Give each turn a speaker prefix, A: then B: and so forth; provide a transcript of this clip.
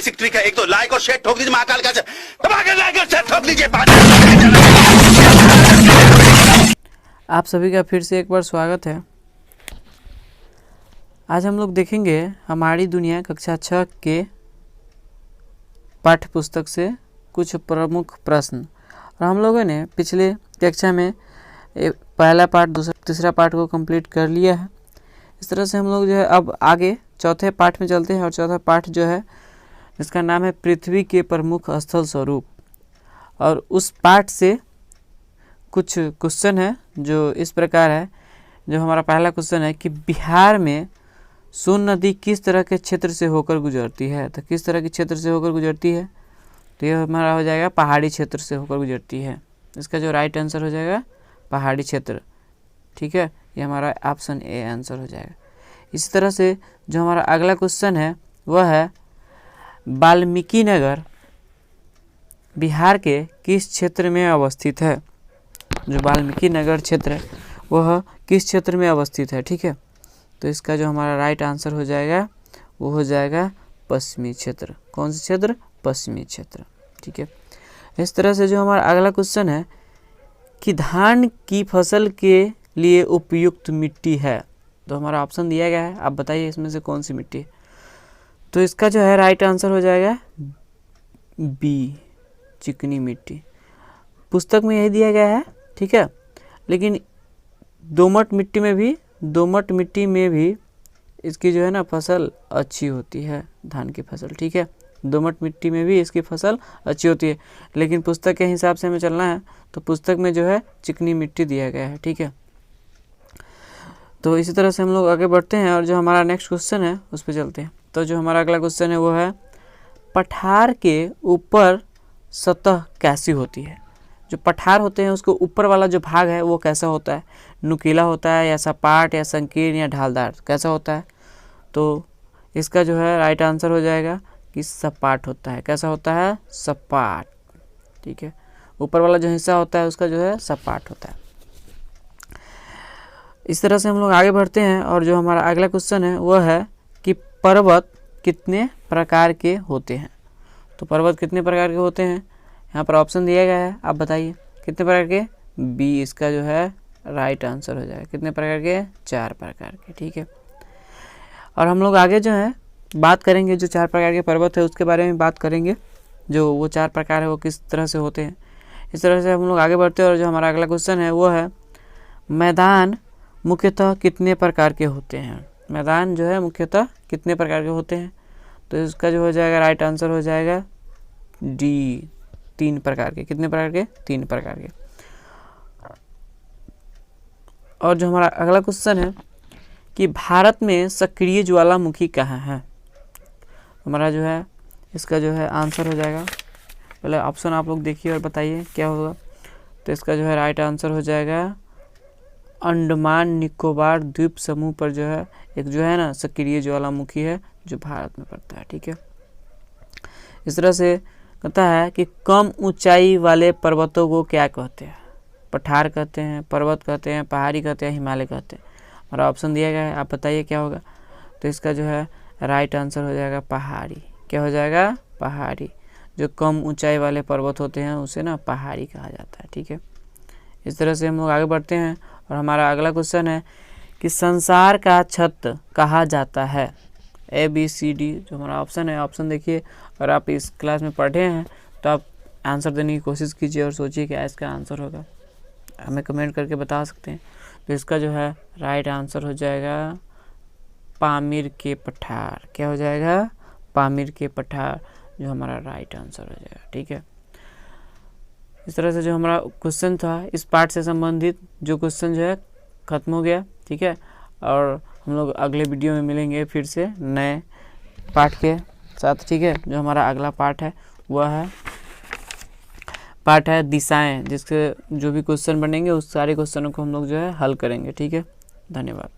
A: Basic trick है। एक तो लाइक और शेयर ठोक दीजिए, महाकाल का धमाके लाइक और शेयर ठोक दीजिए।
B: आप सभी का फिर से एक बार स्वागत है। आज हम लोग देखेंगे हमारी दुनिया कक्षा 6 के पाठ्य पुस्तक से कुछ प्रमुख प्रश्न। और हम लोगों ने पिछले कक्षा में पहला पार्ट, दूसरा, तीसरा पार्ट को कंप्लीट कर लिया है। इस तरह से हम लोग जो है अब आगे चौथे पार्ट में चलते हैं। और चौथा पार्ट जो है इसका नाम है पृथ्वी के प्रमुख स्थल स्वरूप। और उस पार्ट से कुछ क्वेश्चन है जो इस प्रकार है। जो हमारा पहला क्वेश्चन है कि बिहार में सोन नदी किस तरह के क्षेत्र से होकर गुजरती है। तो किस तरह के क्षेत्र से होकर गुजरती है, तो ये हमारा हो जाएगा पहाड़ी क्षेत्र से होकर गुजरती है। इसका जो राइट आंसर हो जाएगा पहाड़ी क्षेत्र। ठीक है, ये हमारा ऑप्शन ए आंसर हो जाएगा। इसी तरह से जो हमारा अगला क्वेश्चन है वह है वाल्मीकि नगर बिहार के किस क्षेत्र में अवस्थित है। जो वाल्मीकि नगर क्षेत्र है वह किस क्षेत्र में अवस्थित है। ठीक है, तो इसका जो हमारा राइट आंसर हो जाएगा वो हो जाएगा पश्चिमी क्षेत्र। कौन सा क्षेत्र? पश्चिमी क्षेत्र। ठीक है, इस तरह से जो हमारा अगला क्वेश्चन है कि धान की फसल के लिए उपयुक्त मिट्टी है। तो हमारा ऑप्शन दिया गया है, आप बताइए इसमें से कौन सी मिट्टी है। तो इसका जो है राइट आंसर हो जाएगा बी, चिकनी मिट्टी। पुस्तक में यही दिया गया है। ठीक है, लेकिन दोमट मिट्टी में भी इसकी जो है ना फसल अच्छी होती है, धान की फसल। ठीक है, दोमट मिट्टी में भी इसकी फसल अच्छी होती है, लेकिन पुस्तक के हिसाब से हमें चलना है तो पुस्तक में जो है चिकनी मिट्टी दिया गया है। ठीक है, तो इसी तरह से हम लोग आगे बढ़ते हैं और जो हमारा नेक्स्ट क्वेश्चन है उस पर चलते हैं। तो जो हमारा अगला क्वेश्चन है वो है पठार के ऊपर सतह कैसी होती है। जो पठार होते हैं उसको ऊपर वाला जो भाग है वो कैसा होता है, नुकीला होता है या सपाट या संकीर्ण या ढालदार, कैसा होता है। तो इसका जो है राइट आंसर हो जाएगा कि सपाट होता है। कैसा होता है? सपाट। ठीक है, ऊपर वाला जो हिस्सा होता है उसका जो है सपाट होता है। इस तरह से हम लोग आगे बढ़ते हैं और जो हमारा अगला क्वेश्चन है वह है कि पर्वत कितने प्रकार के होते हैं। तो पर्वत कितने प्रकार के होते हैं, यहाँ पर ऑप्शन दिया गया है, आप बताइए कितने प्रकार के। बी इसका जो है राइट आंसर हो जाएगा। कितने प्रकार के? 4 प्रकार के। ठीक है, और हम लोग आगे जो है बात करेंगे जो 4 प्रकार के पर्वत है उसके बारे में बात करेंगे। जो वो 4 प्रकार है वो किस तरह से होते हैं, इस तरह से हम लोग आगे बढ़ते हैं। और जो हमारा अगला क्वेश्चन है वो है मैदान मुख्यतः कितने प्रकार के होते हैं। मैदान जो है मुख्यतः कितने प्रकार के होते हैं। तो इसका जो हो जाएगा राइट आंसर हो जाएगा डी, 3 प्रकार के। कितने प्रकार के? 3 प्रकार के। और जो हमारा अगला क्वेश्चन है कि भारत में सक्रिय ज्वालामुखी कहाँ है। हमारा जो है इसका जो है आंसर हो जाएगा, पहले ऑप्शन आप लोग देखिए और बताइए क्या होगा। तो इसका जो है राइट आंसर हो जाएगा अंडमान निकोबार द्वीप समूह पर जो है एक जो है ना सक्रिय ज्वालामुखी है जो भारत में पड़ता है। ठीक है, इस तरह से कहता है कि कम ऊंचाई वाले पर्वतों को क्या कहते हैं। पठार कहते हैं, पर्वत कहते हैं, पहाड़ी कहते हैं, हिमालय कहते हैं। हमारा ऑप्शन दिया गया है, आप बताइए क्या होगा। तो इसका जो है राइट आंसर हो जाएगा पहाड़ी। क्या हो जाएगा? पहाड़ी। जो कम ऊंचाई वाले पर्वत होते हैं उसे ना पहाड़ी कहा जाता है। ठीक है, इस तरह से हम लोग आगे बढ़ते हैं और हमारा अगला क्वेश्चन है कि संसार का छत कहा जाता है। ए बी सी डी जो हमारा ऑप्शन है, ऑप्शन देखिए। और आप इस क्लास में पढ़े हैं तो आप आंसर देने की कोशिश कीजिए और सोचिए क्या इसका आंसर होगा, हमें कमेंट करके बता सकते हैं। तो इसका जो है राइट आंसर हो जाएगा पामीर के पठार। क्या हो जाएगा? पामीर के पठार जो हमारा राइट आंसर हो जाएगा। ठीक है, इस तरह से जो हमारा क्वेश्चन था इस पार्ट से संबंधित जो क्वेश्चन जो है ख़त्म हो गया। ठीक है, और हम लोग अगले वीडियो में मिलेंगे फिर से नए पार्ट के साथ। ठीक है, जो हमारा अगला पार्ट है वह है दिशाएं, जिसके जो भी क्वेश्चन बनेंगे उस सारे क्वेश्चनों को हम लोग जो है हल करेंगे। ठीक है, धन्यवाद।